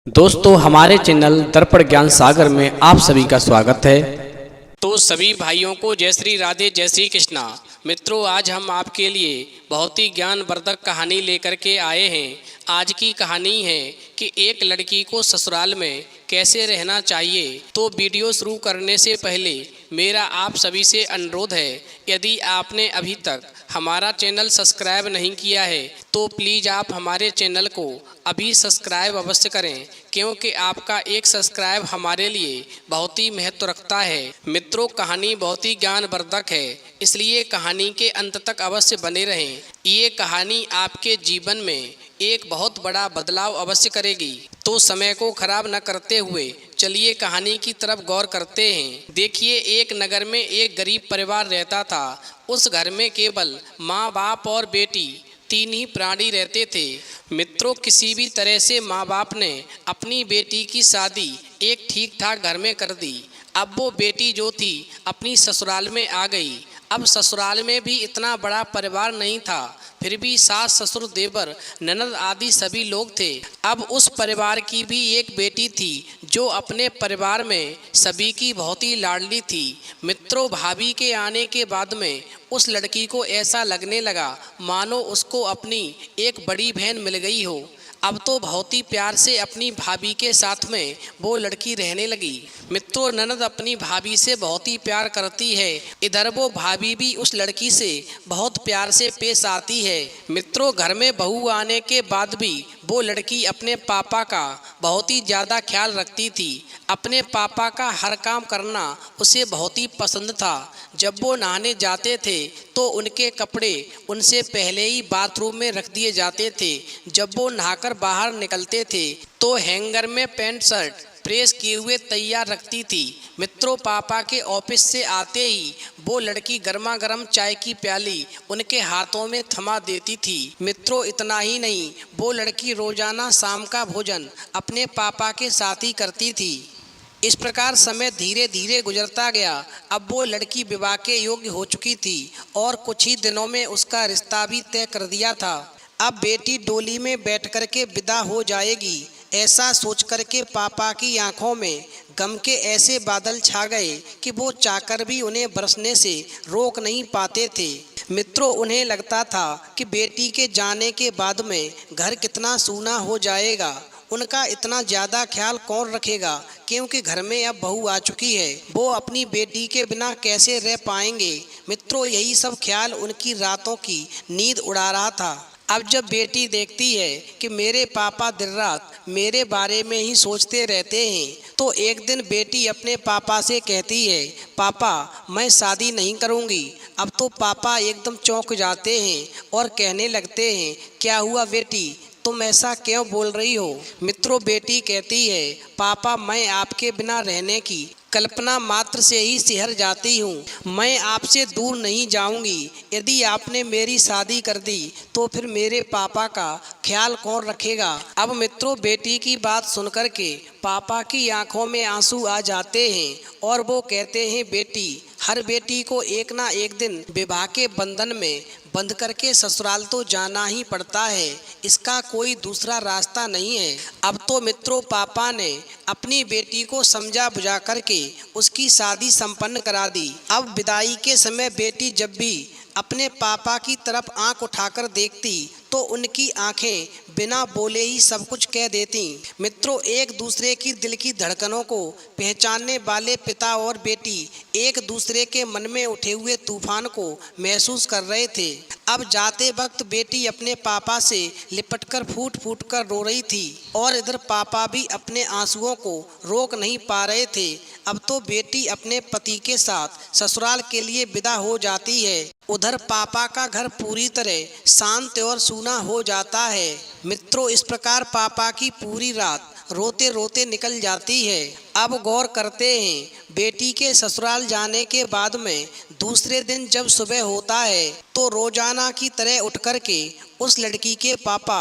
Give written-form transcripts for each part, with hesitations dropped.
दोस्तों हमारे चैनल दर्पण ज्ञान सागर में आप सभी का स्वागत है। तो सभी भाइयों को जय श्री राधे जय श्री कृष्णा। मित्रों, आज हम आपके लिए बहुत ही ज्ञानवर्धक कहानी लेकर के आए हैं। आज की कहानी है कि एक लड़की को ससुराल में कैसे रहना चाहिए। तो वीडियो शुरू करने से पहले मेरा आप सभी से अनुरोध है, यदि आपने अभी तक हमारा चैनल सब्सक्राइब नहीं किया है तो प्लीज़ आप हमारे चैनल को अभी सब्सक्राइब अवश्य करें, क्योंकि आपका एक सब्सक्राइब हमारे लिए बहुत ही महत्व रखता है। मित्रों, कहानी बहुत ही ज्ञानवर्धक है, इसलिए कहानी के अंत तक अवश्य बने रहें। ये कहानी आपके जीवन में एक बहुत बड़ा बदलाव अवश्य करेगी। तो समय को खराब न करते हुए चलिए कहानी की तरफ गौर करते हैं। देखिए, एक नगर में एक गरीब परिवार रहता था। उस घर में केवल माँ बाप और बेटी तीन ही प्राणी रहते थे। मित्रों, किसी भी तरह से माँ बाप ने अपनी बेटी की शादी एक ठीक ठाक घर में कर दी। अब वो बेटी जो थी अपनी ससुराल में आ गई। अब ससुराल में भी इतना बड़ा परिवार नहीं था, फिर भी सास ससुर देवर ननद आदि सभी लोग थे। अब उस परिवार की भी एक बेटी थी जो अपने परिवार में सभी की बहुत ही लाडली थी। मित्रों, भाभी के आने के बाद में उस लड़की को ऐसा लगने लगा मानो उसको अपनी एक बड़ी बहन मिल गई हो। अब तो बहुत ही प्यार से अपनी भाभी के साथ में वो लड़की रहने लगी। मित्रों, ननद अपनी भाभी से बहुत ही प्यार करती है, इधर वो भाभी भी उस लड़की से बहुत प्यार से पेश आती है। मित्रों, घर में बहू आने के बाद भी वो लड़की अपने पापा का बहुत ही ज़्यादा ख्याल रखती थी। अपने पापा का हर काम करना उसे बहुत ही पसंद था। जब वो नहाने जाते थे तो उनके कपड़े उनसे पहले ही बाथरूम में रख दिए जाते थे। जब वो नहाकर बाहर निकलते थे तो हैंगर में पैंट शर्ट प्रेस किए हुए तैयार रखती थी। मित्रों, पापा के ऑफिस से आते ही वो लड़की गर्मा गर्म चाय की प्याली उनके हाथों में थमा देती थी। मित्रों, इतना ही नहीं, वो लड़की रोजाना शाम का भोजन अपने पापा के साथ ही करती थी। इस प्रकार समय धीरे धीरे गुजरता गया। अब वो लड़की विवाह के योग्य हो चुकी थी और कुछ ही दिनों में उसका रिश्ता भी तय कर दिया था। अब बेटी डोली में बैठ कर के विदा हो जाएगी, ऐसा सोच कर के पापा की आंखों में गम के ऐसे बादल छा गए कि वो चाहकर भी उन्हें बरसने से रोक नहीं पाते थे। मित्रों, उन्हें लगता था कि बेटी के जाने के बाद में घर कितना सूना हो जाएगा। उनका इतना ज़्यादा ख्याल कौन रखेगा, क्योंकि घर में अब बहू आ चुकी है। वो अपनी बेटी के बिना कैसे रह पाएंगे। मित्रों, यही सब ख्याल उनकी रातों की नींद उड़ा रहा था। अब जब बेटी देखती है कि मेरे पापा दिन रात मेरे बारे में ही सोचते रहते हैं, तो एक दिन बेटी अपने पापा से कहती है, पापा मैं शादी नहीं करूँगी। अब तो पापा एकदम चौंक जाते हैं और कहने लगते हैं, क्या हुआ बेटी, तुम ऐसा क्यों बोल रही हो। मित्रों, बेटी कहती है, पापा मैं आपके बिना रहने की कल्पना मात्र से ही सिहर जाती हूँ। मैं आपसे दूर नहीं जाऊँगी। यदि आपने मेरी शादी कर दी तो फिर मेरे पापा का ख्याल कौन रखेगा। अब मित्रों, बेटी की बात सुनकर के पापा की आंखों में आंसू आ जाते हैं और वो कहते हैं, बेटी हर बेटी को एक ना एक दिन विवाह के बंधन में बंध करके ससुराल तो जाना ही पड़ता है, इसका कोई दूसरा रास्ता नहीं है। अब तो मित्रों, पापा ने अपनी बेटी को समझा बुझा करके उसकी शादी संपन्न करा दी। अब विदाई के समय बेटी जब भी अपने पापा की तरफ आंख उठाकर देखती तो उनकी आंखें बिना बोले ही सब कुछ कह देती। मित्रों, एक दूसरे की दिल की धड़कनों को पहचानने वाले पिता और बेटी एक दूसरे के मन में उठे हुए तूफान को महसूस कर रहे थे। अब जाते वक्त बेटी अपने पापा से लिपटकर फूट फूट कर रो रही थी और इधर पापा भी अपने आंसुओं को रोक नहीं पा रहे थे। अब तो बेटी अपने पति के साथ ससुराल के लिए विदा हो जाती है। उधर पापा का घर पूरी तरह शांत और सूना हो जाता है। मित्रों, इस प्रकार पापा की पूरी रात रोते रोते निकल जाती है। अब गौर करते हैं, बेटी के ससुराल जाने के बाद में दूसरे दिन जब सुबह होता है तो रोजाना की तरह उठ कर के उस लड़की के पापा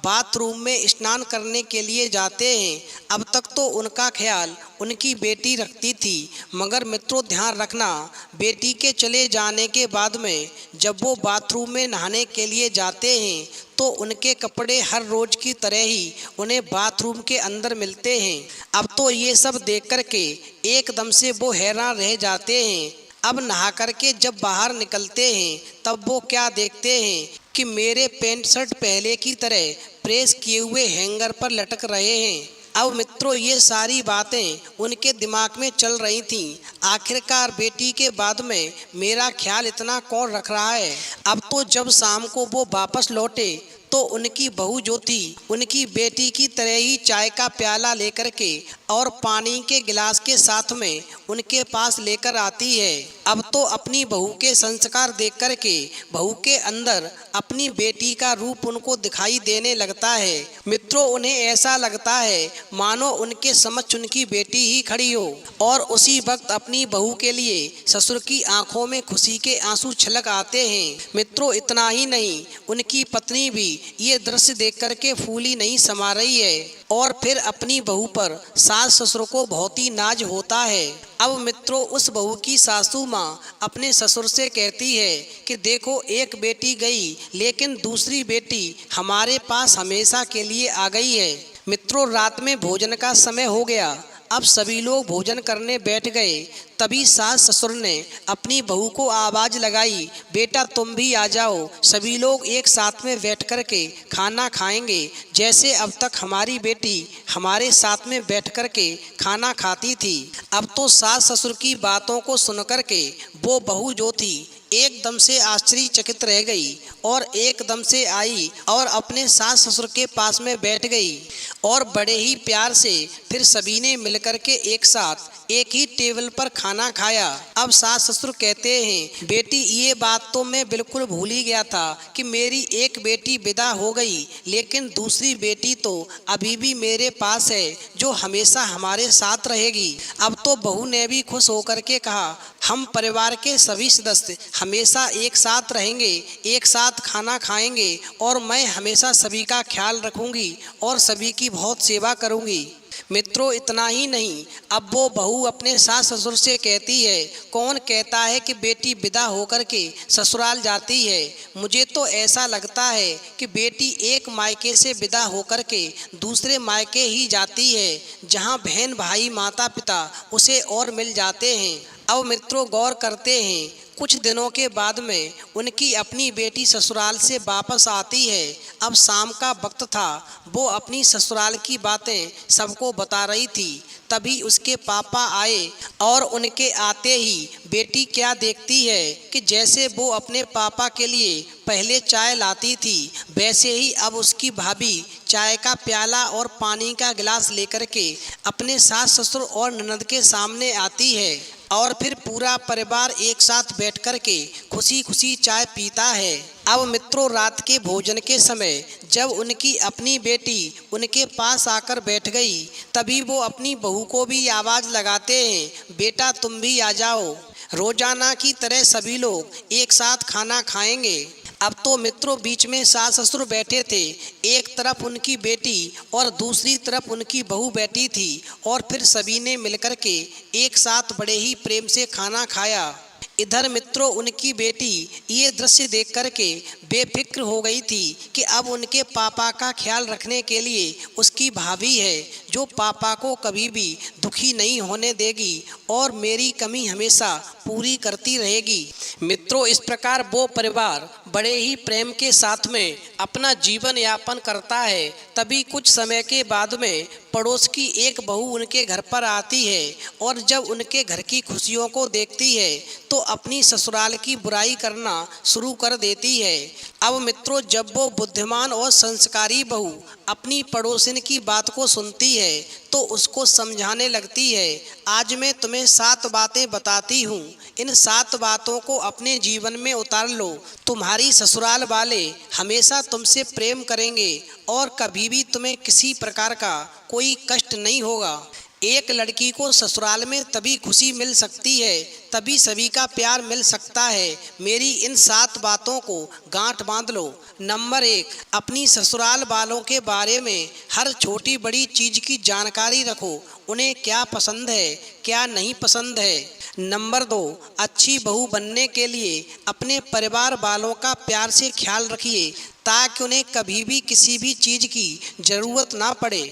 बाथरूम में स्नान करने के लिए जाते हैं। अब तक तो उनका ख्याल उनकी बेटी रखती थी, मगर मित्रों ध्यान रखना, बेटी के चले जाने के बाद में जब वो बाथरूम में नहाने के लिए जाते हैं तो उनके कपड़े हर रोज की तरह ही उन्हें बाथरूम के अंदर मिलते हैं। अब तो ये सब देख कर के एकदम से वो हैरान रह जाते हैं। अब नहा करके जब बाहर निकलते हैं तब वो क्या देखते हैं कि मेरे पैंट शर्ट पहले की तरह प्रेस किए हुए हैंगर पर लटक रहे हैं। अब मित्रों ये सारी बातें उनके दिमाग में चल रही थीं। आखिरकार बेटी के बाद में मेरा ख्याल इतना कौन रख रहा है। अब तो जब शाम को वो वापस लौटे तो उनकी बहू जो थी उनकी बेटी की तरह ही चाय का प्याला लेकर के और पानी के गिलास के साथ में उनके पास लेकर आती है। अब तो अपनी बहू के संस्कार देख कर के बहू के अंदर अपनी बेटी का रूप उनको दिखाई देने लगता है। मित्रों उन्हें ऐसा लगता है मानो उनके समक्ष उनकी बेटी ही खड़ी हो और उसी वक्त अपनी बहू के लिए ससुर की आंखों में खुशी के आंसू छलक आते हैं। मित्रों इतना ही नहीं, उनकी पत्नी भी ये दृश्य देख कर के फूली नहीं समा रही है और फिर अपनी बहू पर सास ससुर को बहुत ही नाज होता है। अब मित्रों उस बहू की सासू माँ अपने ससुर से कहती है कि देखो एक बेटी गई लेकिन दूसरी बेटी हमारे पास हमेशा के लिए आ गई है। मित्रों रात में भोजन का समय हो गया। अब सभी लोग भोजन करने बैठ गए। तभी सास ससुर ने अपनी बहू को आवाज़ लगाई, बेटा तुम भी आ जाओ, सभी लोग एक साथ में बैठ कर के खाना खाएंगे, जैसे अब तक हमारी बेटी हमारे साथ में बैठ कर के खाना खाती थी। अब तो सास ससुर की बातों को सुन कर के वो बहू जो थी एकदम से आश्चर्यचकित रह गई और एकदम से आई और अपने सास ससुर के पास में बैठ गई और बड़े ही प्यार से फिर सभी ने मिलकर के एक साथ एक ही टेबल पर खाना खाया। अब सास ससुर कहते हैं, बेटी ये बात तो मैं बिल्कुल भूल ही गया था कि मेरी एक बेटी विदा हो गई, लेकिन दूसरी बेटी तो अभी भी मेरे पास है जो हमेशा हमारे साथ रहेगी। अब तो बहू ने भी खुश होकर के कहा, हम परिवार के सभी सदस्य हमेशा एक साथ रहेंगे, एक साथ खाना खाएंगे और मैं हमेशा सभी का ख्याल रखूंगी और सभी की बहुत सेवा करूंगी। मित्रों इतना ही नहीं, अब वो बहू अपने सास ससुर से कहती है, कौन कहता है कि बेटी विदा होकर के ससुराल जाती है। मुझे तो ऐसा लगता है कि बेटी एक मायके से विदा होकर के दूसरे मायके ही जाती है, जहां बहन भाई माता पिता उसे और मिल जाते हैं। अब मित्रों गौर करते हैं, कुछ दिनों के बाद में उनकी अपनी बेटी ससुराल से वापस आती है। अब शाम का वक्त था, वो अपनी ससुराल की बातें सबको बता रही थी। तभी उसके पापा आए और उनके आते ही बेटी क्या देखती है कि जैसे वो अपने पापा के लिए पहले चाय लाती थी, वैसे ही अब उसकी भाभी चाय का प्याला और पानी का गिलास लेकर के अपने सास ससुर और ननद के सामने आती है और फिर पूरा परिवार एक साथ बैठ कर के खुशी खुशी चाय पीता है। अब मित्रों रात के भोजन के समय जब उनकी अपनी बेटी उनके पास आकर बैठ गई, तभी वो अपनी बहू को भी आवाज़ लगाते हैं, बेटा तुम भी आ जाओ, रोजाना की तरह सभी लोग एक साथ खाना खाएंगे। अब तो मित्रों बीच में सास ससुर बैठे थे, एक तरफ उनकी बेटी और दूसरी तरफ उनकी बहू बैठी थी और फिर सभी ने मिलकर के एक साथ बड़े ही प्रेम से खाना खाया। इधर मित्रों उनकी बेटी ये दृश्य देख कर के बेफिक्र हो गई थी कि अब उनके पापा का ख्याल रखने के लिए उसकी भाभी है जो पापा को कभी भी दुखी नहीं होने देगी और मेरी कमी हमेशा पूरी करती रहेगी। मित्रों इस प्रकार वो परिवार बड़े ही प्रेम के साथ में अपना जीवन यापन करता है। तभी कुछ समय के बाद में पड़ोस की एक बहू उनके घर पर आती है और जब उनके घर की खुशियों को देखती है तो अपनी ससुराल की बुराई करना शुरू कर देती है। अब मित्रों जब वो बुद्धिमान और संस्कारी बहू अपनी पड़ोसिन की बात को सुनती है तो उसको समझाने लगती है, आज मैं तुम्हें 7 बातें बताती हूँ, इन 7 बातों को अपने जीवन में उतार लो, तुम्हारी ससुराल वाले हमेशा तुमसे प्रेम करेंगे और कभी भी तुम्हें किसी प्रकार का कोई कष्ट नहीं होगा। एक लड़की को ससुराल में तभी खुशी मिल सकती है तभी सभी का प्यार मिल सकता है। मेरी इन 7 बातों को गांठ बांध लो। नंबर 1, अपनी ससुराल वालों के बारे में हर छोटी बड़ी चीज़ की जानकारी रखो। उन्हें क्या पसंद है, क्या नहीं पसंद है। नंबर 2, अच्छी बहू बनने के लिए अपने परिवार वालों का प्यार से ख्याल रखिए ताकि उन्हें कभी भी किसी भी चीज़ की ज़रूरत ना पड़े।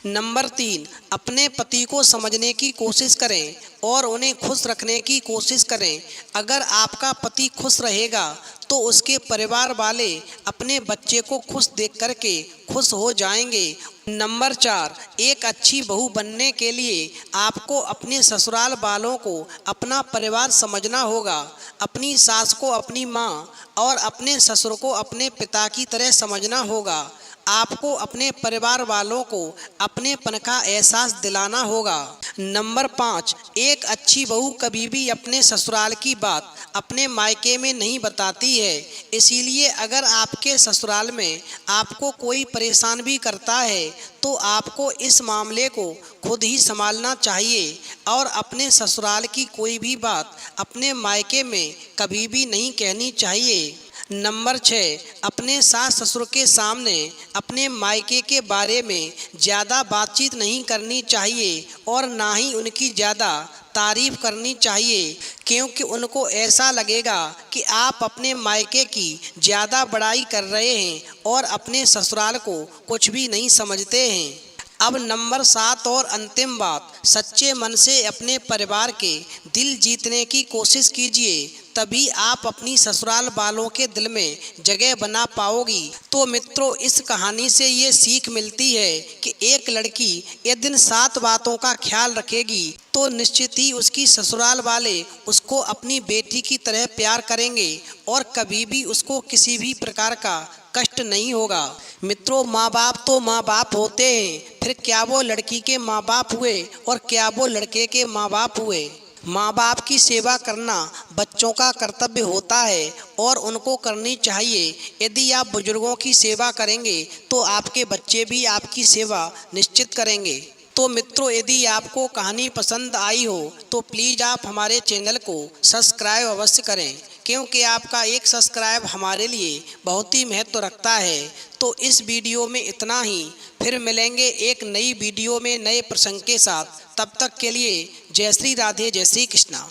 नंबर 3, अपने पति को समझने की कोशिश करें और उन्हें खुश रखने की कोशिश करें। अगर आपका पति खुश रहेगा तो उसके परिवार वाले अपने बच्चे को खुश देख करके खुश हो जाएंगे। नंबर 4, एक अच्छी बहू बनने के लिए आपको अपने ससुराल वालों को अपना परिवार समझना होगा। अपनी सास को अपनी माँ और अपने ससुर को अपने पिता की तरह समझना होगा। आपको अपने परिवार वालों को अपनेपन का एहसास दिलाना होगा। नंबर 5, एक अच्छी बहू कभी भी अपने ससुराल की बात अपने मायके में नहीं बताती है। इसीलिए अगर आपके ससुराल में आपको कोई परेशान भी करता है तो आपको इस मामले को खुद ही संभालना चाहिए और अपने ससुराल की कोई भी बात अपने मायके में कभी भी नहीं कहनी चाहिए। नंबर 6, अपने सास ससुर के सामने अपने मायके के बारे में ज़्यादा बातचीत नहीं करनी चाहिए और ना ही उनकी ज़्यादा तारीफ करनी चाहिए, क्योंकि उनको ऐसा लगेगा कि आप अपने मायके की ज़्यादा बड़ाई कर रहे हैं और अपने ससुराल को कुछ भी नहीं समझते हैं। अब नंबर 7 और अंतिम बात, सच्चे मन से अपने परिवार के दिल जीतने की कोशिश कीजिए, तभी आप अपनी ससुराल वालों के दिल में जगह बना पाओगी। तो मित्रों, इस कहानी से ये सीख मिलती है कि एक लड़की यदि इन 7 बातों का ख्याल रखेगी तो निश्चित ही उसकी ससुराल वाले उसको अपनी बेटी की तरह प्यार करेंगे और कभी भी उसको किसी भी प्रकार का कष्ट नहीं होगा। मित्रों, माँ बाप तो माँ बाप होते हैं, फिर क्या वो लड़की के माँ बाप हुए और क्या वो लड़के के माँ बाप हुए। माँ बाप की सेवा करना बच्चों का कर्तव्य होता है और उनको करनी चाहिए। यदि आप बुजुर्गों की सेवा करेंगे तो आपके बच्चे भी आपकी सेवा निश्चित करेंगे। तो मित्रों, यदि आपको कहानी पसंद आई हो तो प्लीज़ आप हमारे चैनल को सब्सक्राइब अवश्य करें, क्योंकि आपका एक सब्सक्राइब हमारे लिए बहुत ही महत्व रखता है। तो इस वीडियो में इतना ही, फिर मिलेंगे एक नई वीडियो में नए प्रसंग के साथ। तब तक के लिए जय श्री राधे, जय श्री कृष्णा।